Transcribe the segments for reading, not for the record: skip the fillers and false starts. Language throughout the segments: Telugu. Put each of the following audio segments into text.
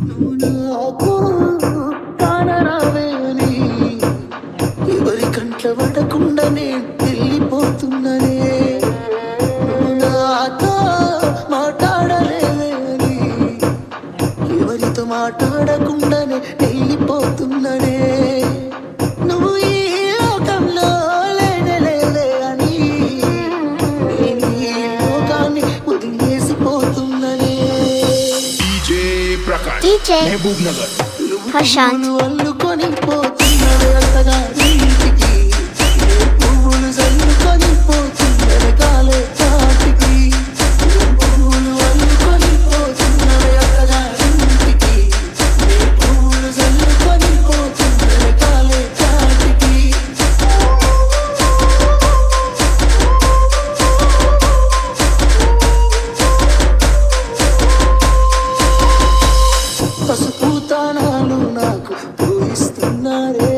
నువ్వు నాకు కానరావేని ఎవరి కంట్ల పడకుండా నేను వెళ్ళిపోతున్నానే. నువ్వు నాతో మాట్లాడలేదని ఎవరితో మాట్లాడకుండానే వెళ్ళిపోతున్నానే. నువ్వు ఈ లోకంలో లేనే అని నేను ఈ లోకాన్ని వదిలేసిపోతున్నానే. DJ ప్రశాంత్ అల్లుకొని పోతున్నది అంతగా ఇంటికి పువ్వులు చల్లుకొని పోతున్నది కాలే చాటికి. పువ్వులు అల్లుకొని పోతున్నది అంతగా ఇంటికి పువ్వులు చల్లుకొని పోతున్నది కాలే చాటికి. పసుపు తానాలు నాకు పూయిస్తున్నారే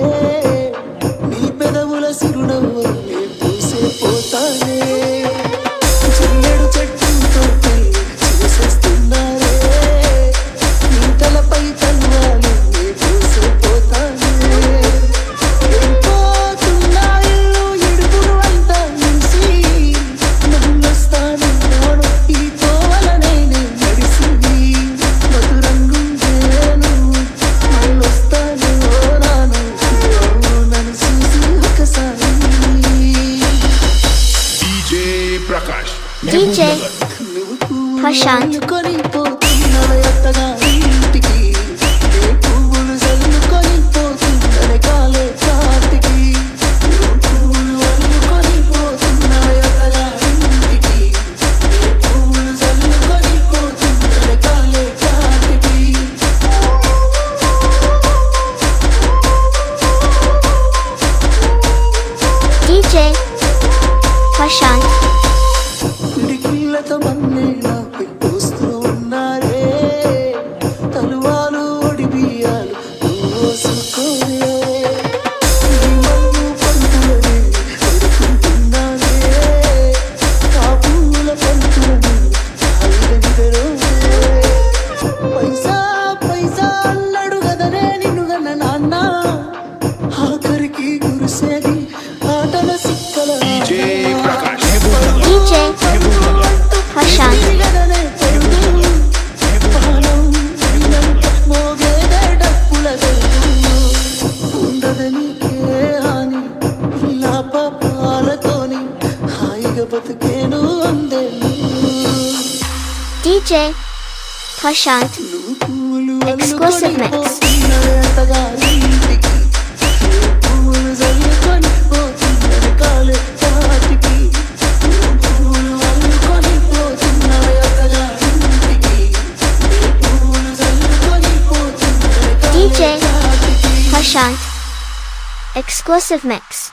నీ పెదవుల సిరునవ్వులే పూసే పోతానే. చిల్లెడు చెట్టుతో చూసేస్తున్నారే నీ తలపై తల్వాలు పూసే పోతానే. పోతున్నా ఇల్లు ఇడుగురు అంతా నిలిసి నన్నొస్తానన్నాడు ఈ తోవలనే నడిసింది. మధురంగు DJ ప్రశాంత్ కొని పోతున్నది అంతగా ఇంటికి పువ్వులు చల్లుకొని పోతున్నది కాలే చాటికి. పువ్వులు అల్లుకొని పోతున్నది అంతగా ఇంటికి పువ్వులు చల్లుకొని పోతున్నది కాలే చాటికి. DJ ప్రశాంత్ పిడికిళ్ళతో మన్నే నాపై పోస్తూ ఉన్నారే తలువాలు ఒడి బియ్యాలు పోసుకోలే. మందు పంతులని కొడుకుంటున్నానే ఆ పూల పంతులని పైసా పైసా అన్నాడు కదనే నిన్ను గన్న నాన్న ఆఖరికి గురిసేది ఆటల సిక్కల. DJ ప్రశాంత్ బతుకేను అందే DJ Prashanth Exclusive mix. DJ Prashanth Exclusive mix.